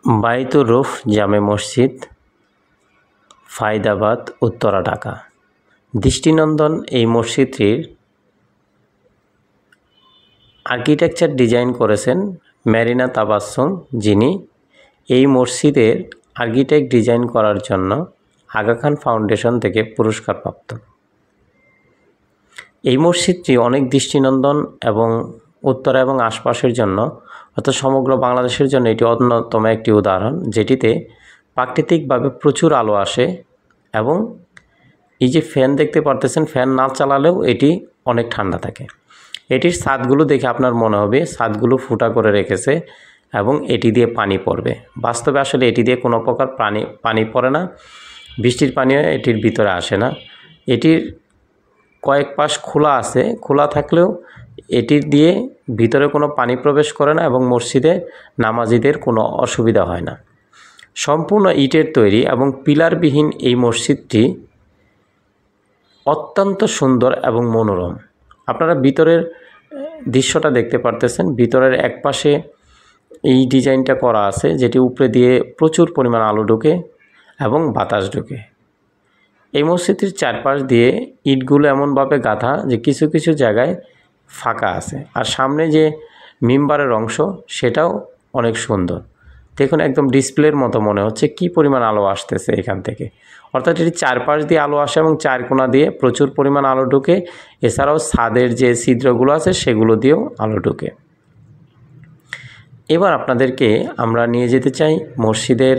বাইতুর roof জামে মসজিদ, ফায়দাবাদ, উত্তরা, ঢাকা। দৃষ্টিনন্দন এই মসজিদটির আর্কিটেকচার ডিজাইন করেছেন মেরিনা তাবাসসুম, যিনি এই মসজিদের আর্কিটেক্ট ডিজাইন করার জন্য আগা খান ফাউন্ডেশন থেকে পুরস্কারপ্রাপ্ত। এই মসজিদটি অনেক দৃষ্টিনন্দন এবং উত্তরা এবং আশপাশের জন্য অর্থাৎ সমগ্র বাংলাদেশের জন্য এটি অন্যতম একটি উদাহরণ, যেটিতে প্রাকৃতিকভাবে প্রচুর আলো আসে এবং এই যে ফ্যান দেখতে পারতেছেন, ফ্যান না চালালেও এটি অনেক ঠান্ডা থাকে। এটির ছাদগুলো দেখে আপনার মনে হবে ছাদগুলো ফুটা করে রেখেছে এবং এটি দিয়ে পানি পড়বে। বাস্তবে আসলে এটি দিয়ে কোনো প্রকার পানি পড়ে না, বৃষ্টির পানিও এটির ভিতরে আসে না। এটির কয়েক পাশ খোলা আছে, খোলা থাকলেও এটির দিয়ে ভিতরে কোনো পানি প্রবেশ করে না এবং মসজিদে নামাজিদের কোনো অসুবিধা হয় না। সম্পূর্ণ ইটের তৈরি এবং পিলারবিহীন এই মসজিদটি অত্যন্ত সুন্দর এবং মনোরম। আপনারা ভিতরের দৃশ্যটা দেখতে পারতেছেন। ভিতরের এক পাশে এই ডিজাইনটা করা আছে, যেটি উপরে দিয়ে প্রচুর পরিমাণ আলো ঢোকে এবং বাতাস ঢোকে। এই মসজিদটির চারপাশ দিয়ে ইটগুলো এমনভাবে গাঁথা যে কিছু কিছু জায়গায় ফাঁকা আছে, আর সামনে যে মিম্বারের অংশ সেটাও অনেক সুন্দর। দেখুন, একদম ডিসপ্লের মতো মনে হচ্ছে, কি পরিমাণ আলো আসতেছে এখান থেকে। অর্থাৎ এটি চারপাশ দিয়ে আলো আসে এবং চার কোণা দিয়ে প্রচুর পরিমাণ আলো ঢোকে। এছাড়াও ছাদের যে ছিদ্রগুলো আছে সেগুলো দিয়েও আলো ঢোকে। এবার আপনাদেরকে আমরা নিয়ে যেতে চাই মসজিদের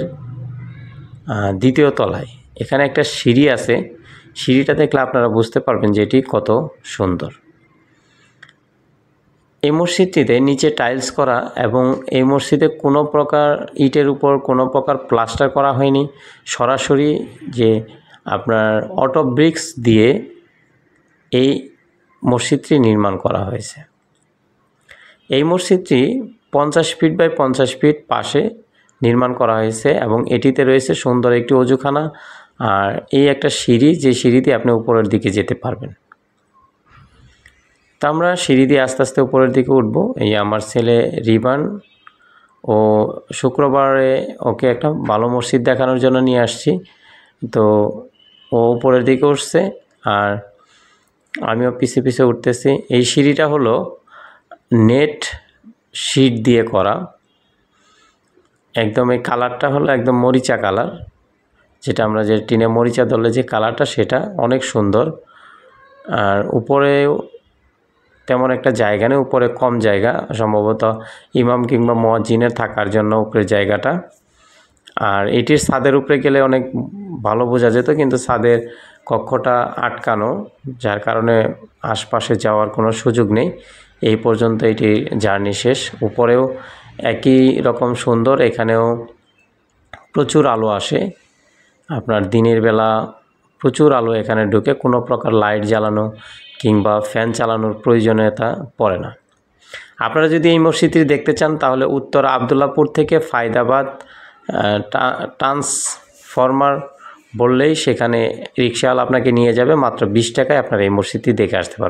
দ্বিতীয় তলায়। এখানে একটা সিঁড়ি আছে, সিঁড়িটা দেখলে আপনারা বুঝতে পারবেন যে এটি কত সুন্দর। এই মসজিদটিতে নিচে টাইলস করা এবং এই মসজিদে কোনো প্রকার ইটের উপর কোনো প্রকার প্লাস্টার করা হয়নি। সরাসরি যে আপনার অটো ব্রিক্স দিয়ে এই মসজিদটি নির্মাণ করা হয়েছে। এই মসজিদটি 50 ফিট বাই 50 ফিট পাশে নির্মাণ করা হয়েছে এবং এটিতে রয়েছে সুন্দর একটি অজুখানা আর এই একটা সিঁড়ি, যে সিঁড়িতে আপনি উপরের দিকে যেতে পারবেন। তা আমরা সিঁড়ি দিয়ে আস্তে আস্তে উপরের দিকে উঠব। এই আমার ছেলে রিবান ও শুক্রবারে ওকে একটা ভালো মসজিদ দেখানোর জন্য নিয়ে আসছি, তো ও উপরের দিকে উঠছে আর আমিও পিছে পিছে উঠতেছি। এই সিঁড়িটা হলো নেট শীট দিয়ে করা, একদম এই কালারটা হলো একদম মরিচা কালার, যেটা আমরা যে টিনে মরিচা ধরলে যে কালারটা সেটা অনেক সুন্দর। আর উপরে তেমন একটা জায়গা নেই, উপরে কম জায়গা, সম্ভবত ইমাম কিংবা মুয়াজ্জিনের থাকার জন্য উপরে জায়গাটা। আর এটির ছাদের উপরে গেলে অনেক ভালো বোঝা যেত, কিন্তু ছাদের কক্ষটা আটকানো, যার কারণে আশপাশে যাওয়ার কোনো সুযোগ নেই। এই পর্যন্ত এটি জার্নি শেষ। উপরেও একই রকম সুন্দর, এখানেও প্রচুর আলো আসে। আপনার দিনের বেলা প্রচুর আলো এখানে ঢুকে, কোনো প্রকার লাইট জ্বালানো কিংবা ফ্যান চালানোর প্রয়োজনীয়তা পড়ে না। আপনারা যদি এই মসজিদটি দেখতে চান তাহলে উত্তর আবদুল্লাপুর থেকে ফায়দাবাদ ট্রান্সফরমার বললেই সেখানে রিক্সাওয়ালা আপনাকে নিয়ে যাবে। মাত্র 20 টাকায় আপনারা এই মসজিদটি দেখে আসতে পারবেন।